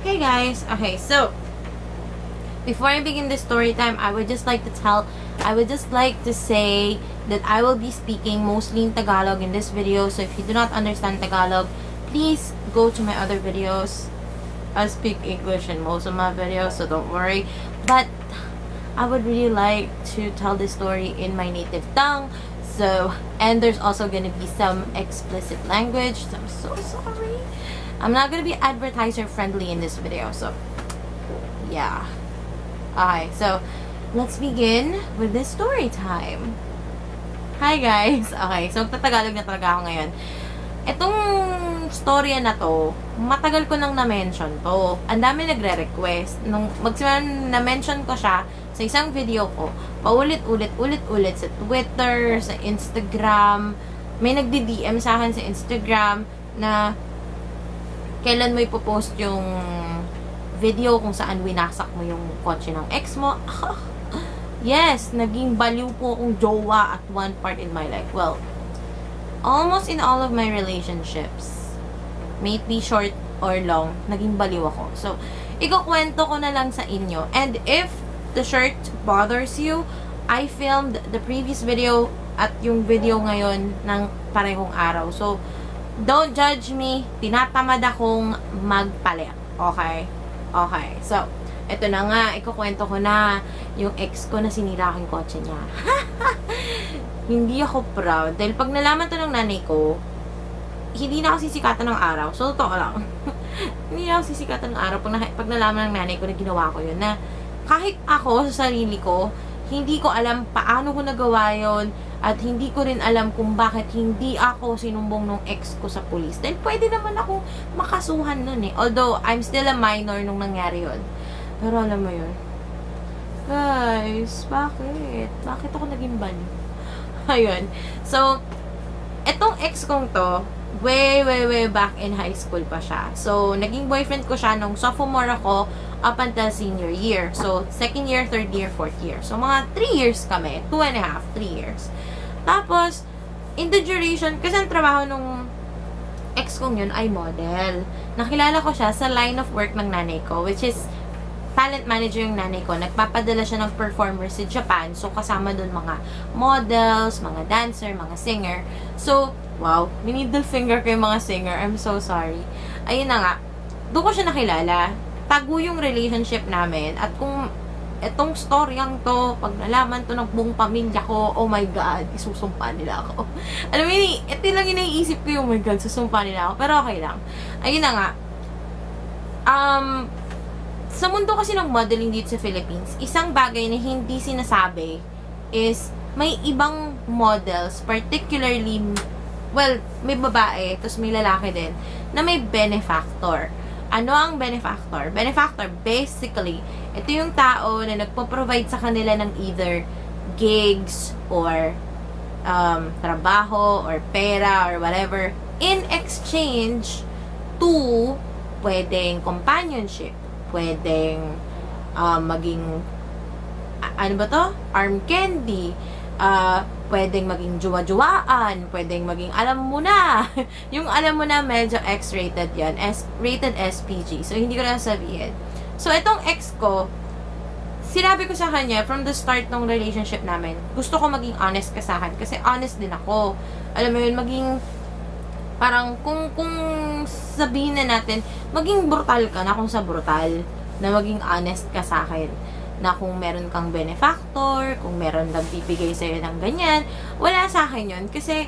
Hey guys, okay, so before I begin the story time, I would just like to say that I will be speaking mostly in Tagalog in this video. So if you do not understand Tagalog, please go to my other videos. I speak English in most of my videos, so don't worry. But I would really like to tell this story in my native tongue. So, and there's also gonna be some explicit language. So I'm so sorry. I'm not gonna be advertiser friendly in this video. So, yeah. Okay, so let's begin with this story time. Hi guys! Okay, so magtatagalog na talaga ako ngayon. Itong storya na to, matagal ko nang na-mention to. Ang dami nagre-request. Nung magsimula na-mention ko siya sa isang video ko, paulit-ulit sa Twitter, sa Instagram. May nagdi-DM sa akin sa Instagram na kailan mo ipopost yung video kung saan winasak mo yung kotse ng ex mo. Yes, naging baliw po akong jowa at one part in my life. Well, almost in all of my relationships, may it be short or long, naging baliw ako. So, ikukwento ko na lang sa inyo. And if the short bothers you, I filmed the previous video at yung video ngayon ng parehong araw. So, don't judge me. Tinatamad akong magpalit. Okay? Okay. So, eto na nga. Ikukwento ko na yung ex ko na sinira aking kotse niya. Hindi ako proud. Dahil pag nalaman to ng nanay ko, hindi na ako sisikatan ng araw. So, totoo lang. Hindi na ako sisikatan ng araw. Pag nalaman ng nanay ko na ginawa ko yun, na kahit ako sa sarili ko, hindi ko alam paano ko nagawa yun, at hindi ko rin alam kung bakit hindi ako sinumbong ng ex ko sa police. Dahil pwede naman ako makasuhan nun eh. Although, I'm still a minor nung nangyari yun. Pero alam mo yun, guys, bakit? Bakit ako naging baliw? Ayun. So, etong ex kong to, way back in high school pa siya. So, naging boyfriend ko siya nung sophomore ako up until senior year. So, second year, third year, fourth year. So, mga 3 years kami. 2.5, 3 years. Tapos, in the duration, kasi ang trabaho nung ex kong yun ay model. Nakilala ko siya sa line of work ng nanay ko, which is talent manager yung nanay ko. Nagpapadala siya ng performers sa Japan. So, kasama dun mga models, mga dancer, mga singer. So, wow, miniddle finger ko yung mga singer. I'm so sorry. Ayun na nga. Doon ko siya nakilala. Tago yung relationship namin. At kung etong storyang to, pag nalaman to ng buong pamilya ko, oh my God, isusumpa nila ako. Alam mo yun, ito lang yung naiisip ko yung, oh my God, susumpa nila ako. Pero okay lang. Ayun na nga. Sa mundo kasi ng modeling dito sa Philippines, isang bagay na hindi sinasabi is may ibang models, particularly, well, may babae, tapos may lalaki din, na may benefactor. Ano ang benefactor? Benefactor, basically, ito yung tao na nagpo-provide sa kanila ng either gigs or trabaho or pera or whatever in exchange to pwedeng companionship, pwedeng maging ano ba to? Arm candy, pwedeng maging juwa-juwaan, pwedeng maging alam mo na. Yung alam mo na medyo X-rated yan, rated SPG. So, hindi ko na sabihin. So, itong ex ko, sinabi ko sa kanya from the start ng relationship namin, gusto ko maging honest ka sa akin. Kasi honest din ako. Alam mo yun, maging parang kung sabihin na natin, maging brutal ka na kung sa brutal, na maging honest ka sa akin. Na kung meron kang benefactor, kung meron nagbibigay sa'yo ng ganyan, wala sa akin yun. Kasi,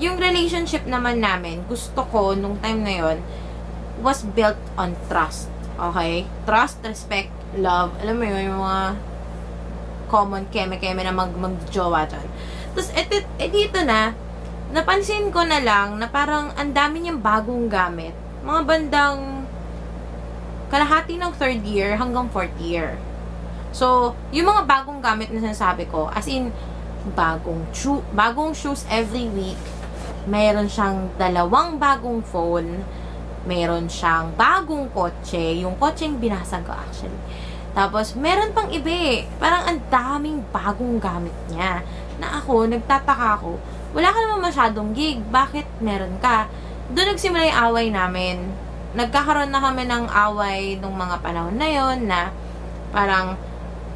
yung relationship naman namin, gusto ko, nung time na yun, was built on trust. Okay? Trust, respect, love. Alam mo yun, yung mga common keme-keme na mag-jowa dyan. Tapos, dito na, napansin ko na lang na parang ang dami niyang bagong gamit. Mga bandang kalahati ng third year hanggang fourth year. So, yung mga bagong gamit na sinasabi ko, as in, bagong shoes every week, mayroon siyang 2 bagong phone, mayroon siyang bagong kotse, yung kotseng binasag ko actually. Tapos, meron pang iba eh. Parang ang daming bagong gamit niya. Na ako, nagtataka ako, wala ka naman masyadong gig, bakit meron ka? Doon nagsimula yung away namin. nagkakaroon na kami ng away nung mga panahon na yon na parang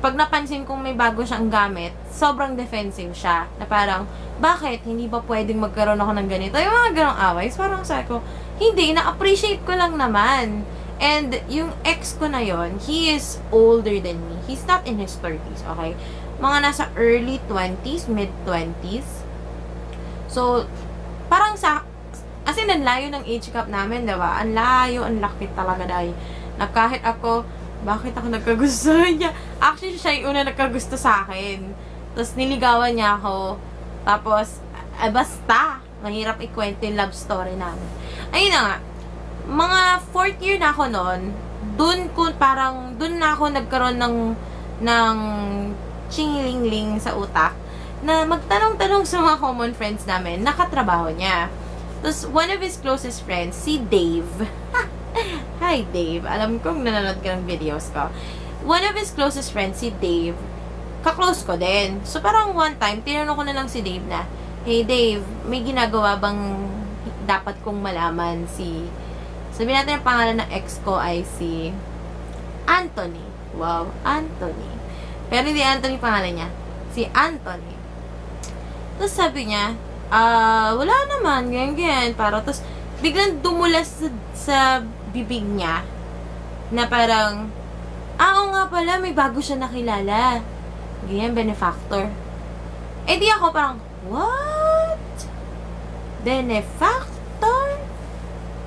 pag napansin kong may bago siyang gamit, sobrang defensive siya. Na parang, bakit? Hindi ba pwedeng magkaroon ako ng ganito? Yung mga ganong away. So, parang sabi ko, hindi, na-appreciate ko lang naman. And yung ex ko na yon, he is older than me. He's not in his 30s, okay? Mga nasa early 20s, mid-20s. So, parang as in, ang layo ng age gap namin, diba? Ang layo, ang laki talaga dahil. Na kahit ako, bakit ako nagkagusto niya? Actually, siya yung una nagkagusto sa akin. Tapos, niligawan niya ako. Tapos, basta, mahirap ikwento yung love story namin. Ayun na nga, mga 4th year na ako noon, dun na ako nagkaroon ng chingling-ling sa utak na magtanong-tanong sa mga common friends namin, nakatrabaho niya. Tapos, one of his closest friends, si Dave. Hi, Dave. Alam kong nanonood ka ng videos ko. One of his closest friends, si Dave, kaklose ko din. So, parang one time, tinanong ko na lang si Dave na, hey, Dave, may ginagawa bang dapat kong malaman sabi natin ang pangalan ng ex ko ay si Anthony. Wow, Anthony. Pero hindi Anthony pangalan niya. Si Anthony. Tapos sabi niya, wala naman, ganyan. Tapos, biglang dumulas sa bibig niya na parang, oo nga pala, may bago siya nakilala. Ganyan, benefactor. Eh di ako parang, what? Benefactor?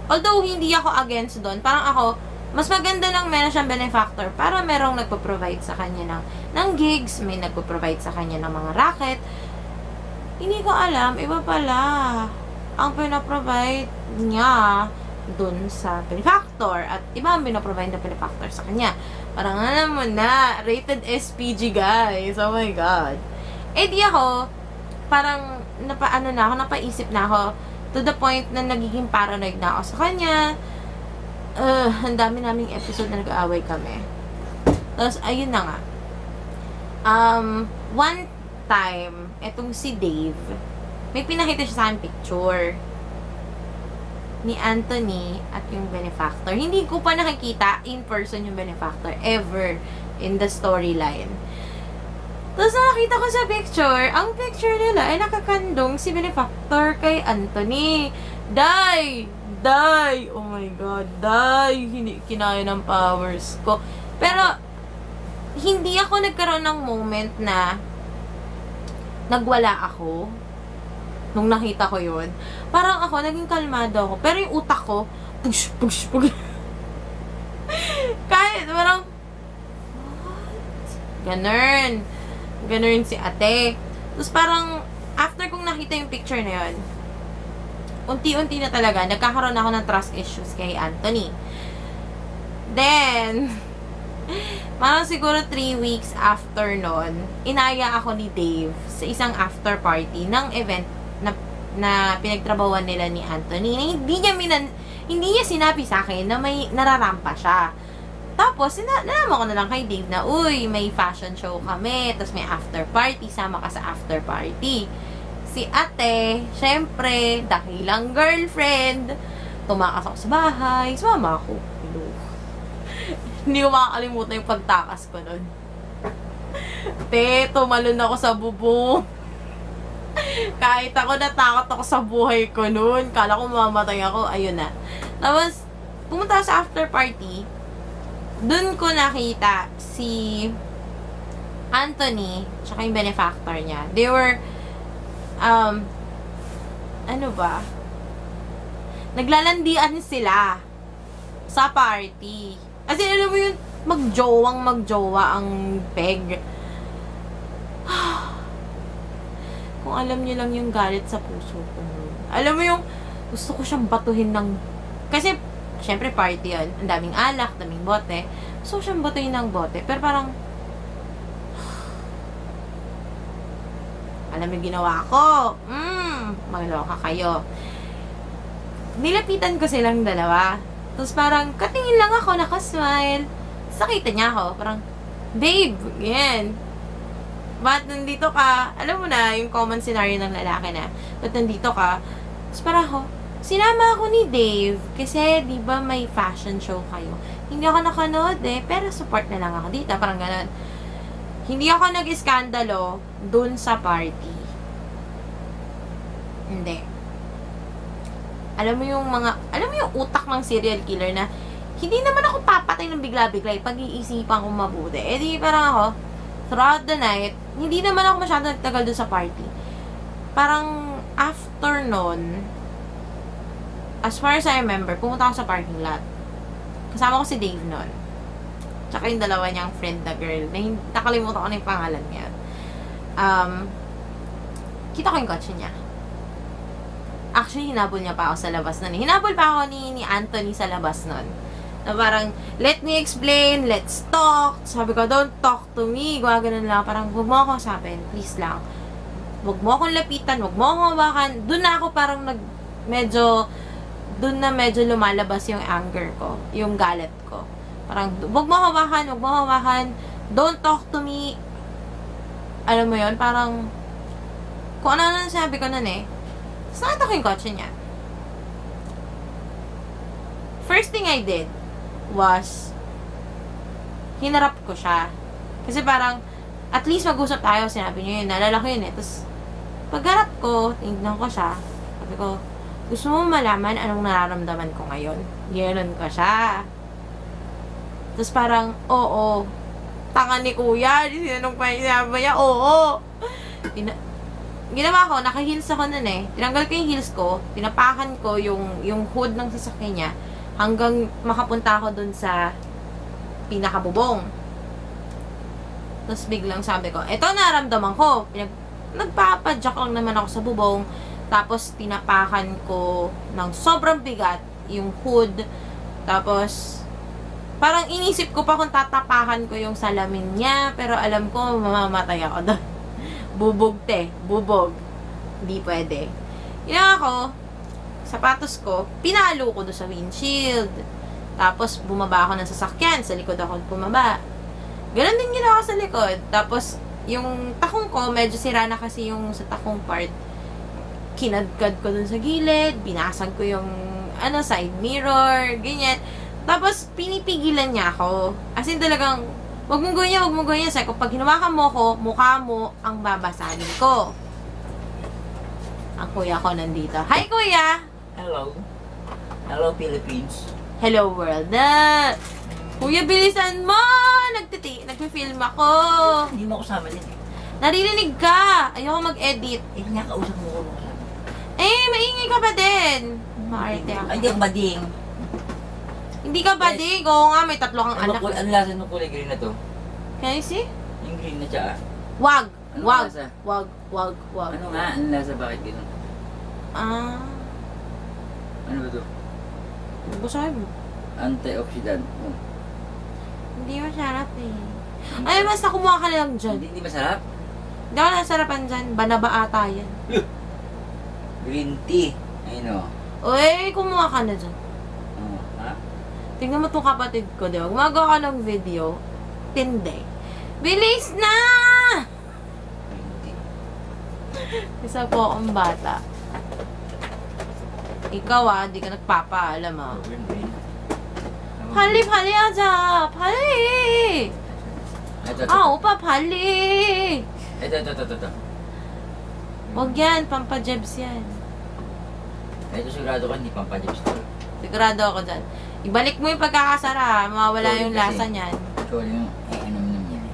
Although, hindi ako against doon. Parang ako, mas maganda lang meron siyang benefactor para merong nagpo-provide sa kanya ng gigs, may nagpo-provide sa kanya ng mga racket. Hindi ko alam, iba pala ang pinaprovide niya dun sa benefactor at iba ang pinaprovide na benefactor sa kanya. Parang alam mo na, rated SPG guys. Oh my God. Eh di ako, parang napaisip na ako to the point na nagiging paranoid na ako sa kanya. Ang dami naming episode na nag-aaway kami. Tapos, ayun na nga. One time, etong si Dave, may pinakita siya sa akin picture ni Anthony at yung benefactor. Hindi ko pa nakikita in person yung benefactor ever in the storyline. Tapos nakita ko sa picture, ang picture nila ay nakakandong si benefactor kay Anthony. Die! Oh my God, die! Hindi kinaya ng powers ko. Pero, hindi ako nagkaroon ng moment na nagwala ako nung nakita ko yun. Parang ako, naging kalmado ako. Pero yung utak ko, push. Kahit, parang, what? Ganun si ate. Tapos parang, after kong nakita yung picture na yun, unti-unti na talaga, nagkakaroon ako ng trust issues kay Anthony. Then, parang siguro 3 weeks after nun, inaya ako ni Dave sa isang after party ng event na pinagtrabawan nila ni Anthony. Hindi niya sinabi sa akin na may nararampa siya. Tapos, nalaman ko na lang kay Dave na, uy, may fashion show kami, tapos may after party, sama ka sa after party. Si ate, syempre, dahilang girlfriend, tumakas ako sa bahay, sumama ako. Hindi ko makakalimutan yung pagtakas ko nun. Tumalon ako sa bubong. Kahit ako, natakot ako sa buhay ko nun. Kala ko mamatay ako, ayun na. Tapos, pumunta sa after party, dun ko nakita si Anthony, tsaka yung benefactor niya. They were, naglalandian sila sa party. Kasi alam mo yun, magjowa ang peg. Kung alam niyo lang yung galit sa puso ko. Alam mo yung, gusto ko siyang batuhin ng, kasi, syempre party yun. Ang daming alak, daming bote. Gusto ko siyang batuhin ng bote. Pero parang, alam mo yung ginawa ko. Magloka kayo. Nilapitan ko silang dalawa. Tapos parang, katingin lang ako, nakasmile. Sakita niya ako. Parang, babe, yan. Ba't nandito ka? Alam mo na, yung common scenario ng lalaki na, ba't nandito ka? Tapos parang ako, sinama ako ni Dave kasi, di ba, may fashion show kayo. Hindi ako nakanood pero support na lang ako dito. Parang ganun. Hindi ako nag-iskandalo dun sa party. Hindi. Alam mo yung utak ng serial killer na hindi naman ako papatay ng bigla-bigla pag-iisipan ko mabuti. Di parang ako, throughout the night, hindi naman ako masyado nagtagal dun sa party. Parang after nun, as far as I remember, pumunta ako sa parking lot. Kasama ko si Dave nun. Tsaka yung dalawa niyang friend na girl. Nakalimutan ko na yung pangalan niya. Kita ko yung kotse niya. Actually, hinabol niya pa ako sa labas nun. Hinabol pa ako ni Anthony sa labas nun. Na parang, let me explain, let's talk. Sabi ko, don't talk to me. Gawaganon lang. Parang, huwag mo akong usapin. Please lang. Huwag mo akong lapitan. Huwag mo akong hawakan. Doon na ako parang doon na medyo lumalabas yung anger ko. Yung galit ko. Parang, huwag mo hawakan. Don't talk to me. Alam mo yun? Parang, kung ano na sabi ko nun sakit ako yung kotse niya. First thing I did was, hinarap ko siya. Kasi parang, at least mag-usap tayo, sinabi niyo yun, naalala ko yun Tapos, pagharap ko, tingnan ko siya, sabi ko, gusto mo malaman anong nararamdaman ko ngayon? Gano'n ko siya. Tapos parang, oo. Tanga ni kuya, sinanong pa sinabi niya, oo. Ginawa ko, naka-heels ako nun Tinanggal ko yung heels ko, tinapakan ko yung hood ng sasakyan niya, hanggang makapunta ako dun sa pinakabubong. Tapos biglang sabi ko, eto naramdaman ko. Nagpapadyak lang naman ako sa bubong. Tapos tinapakan ko ng sobrang bigat yung hood. Tapos parang inisip ko pa kung tatapakan ko yung salamin niya. Pero alam ko, mamamatay ako doon. Bubog. Hindi pwede. Ginawa ko, sapatos ko, pinalo ko doon sa windshield. Tapos bumaba ako ng sasakyan. Sa likod ako bumaba. Ganon din ginawa ko sa likod. Tapos, yung takong ko, medyo sira na kasi yung sa takong part. Kinadkad ko dun sa gilid. Binasag ko yung, side mirror. Ganyan. Tapos, pinipigilan niya ako. As in talagang, wag mong gawin yan. Sabi ko, pag hinawakan mo ko, mukha mo ang babasagin ko. Ang kuya ko nandito. Hi, kuya! Hello. Hello, Philippines. Hello, world. Kuya, bilisan mo! Nagpe-film ako. Hindi mo ako sama din. Naririnig ka. Ayoko mag-edit. Nakausap mo ko. Maingay ka pa din. Maarte ako. Ay, hindi ako bading. Hindi ka ba di? Oo nga, may 3 kang anak. Ano lasa ng kulay green na to? Can you see? Yung green na tsaka. Wag! Ano Wag! lasa? Wag! Ano nga? Ano lasa? Bakit gano'n? Ano ba to? Basahin mo. Antioxidant. Hindi masarap Ay, basta kumuha ka lang dyan. Hindi masarap? Hindi ako nasarapan dyan. Banaba ata yan. Green tea. Ayun o. Uy, kumuha ka na dyan. Ha? Tingnan mo itong kapatid ko, di ba? Gumagawa ka ng video. Tindi. Bilis na! Green tea. Isa po akong bata. Ikaw di ka nagpapaalam Green. 빨리 하자. 빨리. Ito. 오빠 빨리. Ito. Wag yan, pampajebs yan. Ito sigurado ka hindi pampajibs to. Sigurado ako dyan. Ibalik mo yung pagkakasara, mawawala Sorry yung kasi. lasa niyan. Sorry yung inom yan.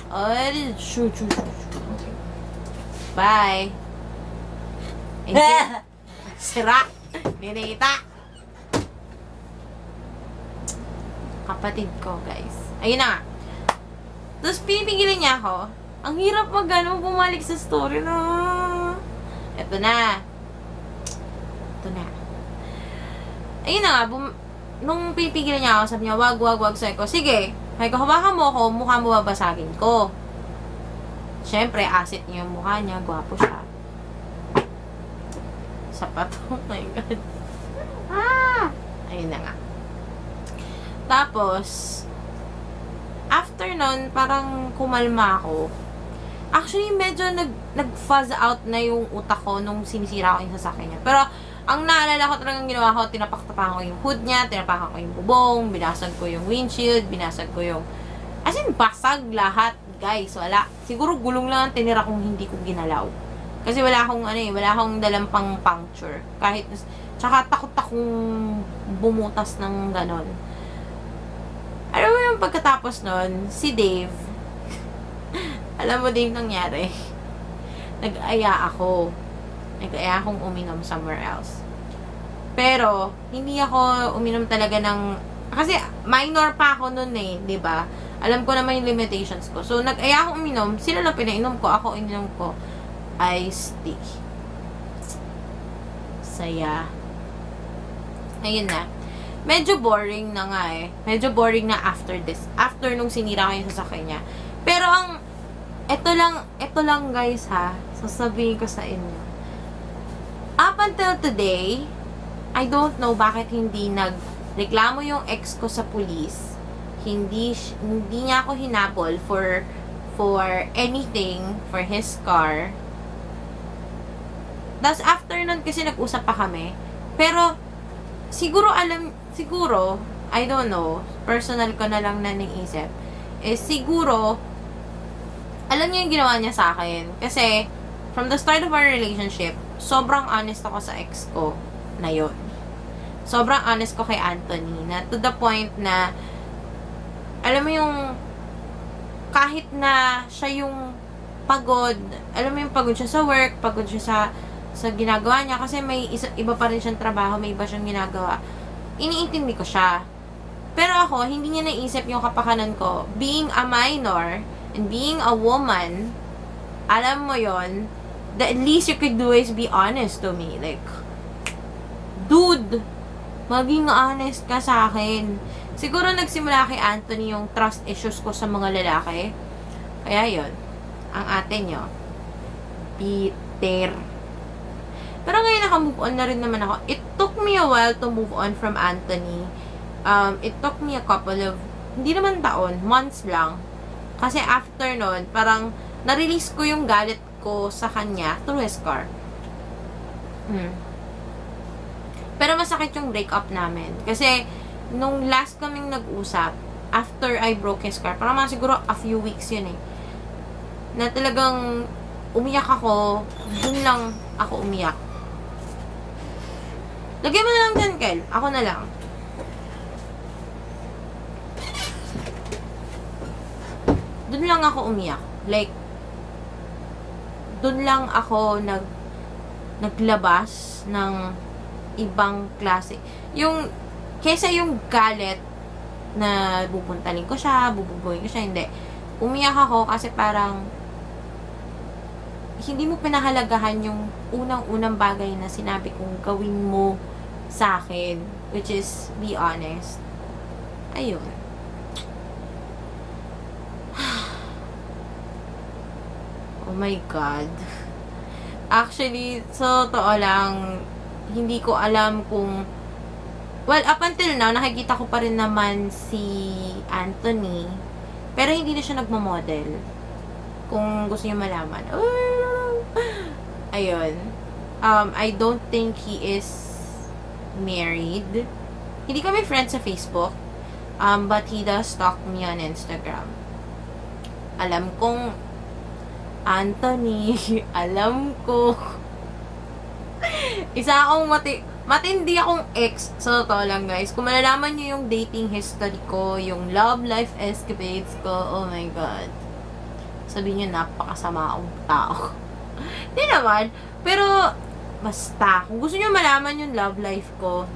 Ay, shoo. Okay. Bye. Sira. Ninita. Kapatid ko, guys. Ayun na nga. Tapos pinipigilan niya ako. Ang hirap bumalik sa story na. Ito na. Ayun na nga. Nung pinipigilan niya ako, sabi niya, wag. Sabi ko, sige. Sabi ko, hawakan mo ako, mukha mo babasagin ko. Siyempre, asset niya yung mukha niya. Gwapo siya. Sapat. Oh my God. Ayun na nga. Tapos, after nun, parang kumalma ako. Actually, medyo nag-fuzz out na yung utak ko nung sinisira ko yung sasakyan niya. Pero, Ang naalala ko talagang ginawa ko, tinapak-tapakan ko yung hood niya, tinapakan ko yung bubong, binasag ko yung windshield, binasag ko yung... As in, basag lahat, guys. Wala. Siguro gulong lang ang tinira kung hindi ko ginalaw. Kasi wala akong, wala akong dalang pang puncture. Kahit, tsaka takot akong bumutas ng ganon. Alam mo yung pagkatapos nun, si Dave, alam mo din nangyari. Nag-aya akong uminom somewhere else. Pero, hindi ako uminom talaga ng... Kasi, minor pa ako nun di ba? Alam ko naman yung limitations ko. So, nag-aya akong uminom. Sila lang pinainom ko. Ako, ininom ko iced tea. Saya. Ayun na. Medyo boring na nga Medyo boring na after this. After nung sinira ko yung sasakyan niya. Pero ito lang guys sasabihin ko sa inyo. Up until today, I don't know bakit hindi nagreklamo yung ex ko sa police. Hindi niya ako hinabol for anything for his car. Tapos after nun kasi nag-usap pa kami. Pero siguro I don't know, personal ko na lang na naisip. Siguro alam niya yung ginawa niya sa akin. Kasi from the start of our relationship, sobrang honest ako sa ex ko na yun. Sobrang honest ko kay Anthony na to the point na alam mo yung kahit na siya yung pagod, alam mo yung pagod siya sa work, pagod siya sa ginagawa niya kasi may iba pa rin siyang trabaho, may iba siyang ginagawa. Iniintindi ko siya. Pero ako, hindi niya naisip yung kapakanan ko. Being a minor and being a woman, alam mo yon, the least you could do is be honest to me. Like, dude, maging honest ka sa akin. Siguro nagsimula kay Anthony yung trust issues ko sa mga lalaki. Kaya yon, ang atin nyo, Peter. Pero ngayon naka-move on na rin naman ako. It took me a while to move on from Anthony. It took me a couple of, hindi naman taon, months lang. Kasi after nun, parang na-release ko yung galit ko sa kanya through his car. Pero masakit yung breakup namin. Kasi, nung last kaming nag-usap, after I broke his car, parang mga siguro a few weeks yun na talagang umiyak ako, dun lang ako umiyak. Lagyan mo na lang dyan, Kel. Ako na lang. Dun lang ako umiyak. Like, dun lang ako naglabas ng ibang klase. Kesa yung galit na bupuntalin ko siya, bububuhin ko siya, hindi. Umiyak ako kasi parang hindi mo pinahalagahan yung unang-unang bagay na sinabi kong gawin mo sa akin, which is be honest. Ayun. Oh my God. Actually, so totoo lang, hindi ko alam kung, well, up until now, nakikita ko pa rin naman si Anthony, pero hindi na siya nagmamodel. Kung gusto niyo malaman. Ayun. I don't think he is married. Hindi kami friends sa Facebook. But he does stalk me on Instagram. Alam kong Anthony, alam ko. Isa akong matindi akong ex. So, totoo lang guys. Kung malalaman niyo yung dating history ko, yung love life escapades ko, oh my God. Sabihin niyo, napakasama akong tao. Hindi naman. Pero, basta. Kung gusto niyo malaman yung love life ko,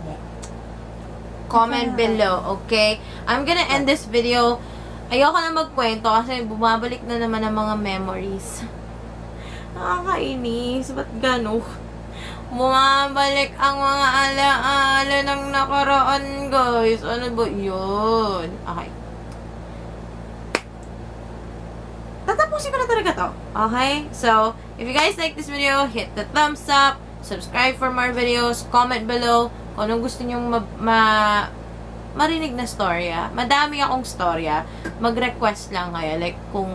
comment below, okay? I'm gonna end this video. Ayoko na magkwento kasi bumabalik na naman ang mga memories. Nakakainis. Ba't gano'n? Bumabalik ang mga alaala ng nakaraan, guys. Ano ba yun? Okay. Tatapusin ko na talaga to. Okay? So, if you guys like this video, hit the thumbs up, subscribe for more videos, comment below kung anong gusto nyong marinig na storya. Madami akong storya. Mag-request lang kayo. Like, kung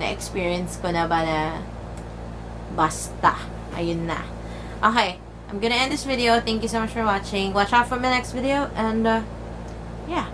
na-experience ko na ba na basta. Ayun na. Okay. I'm gonna end this video. Thank you so much for watching. Watch out for my next video, and yeah.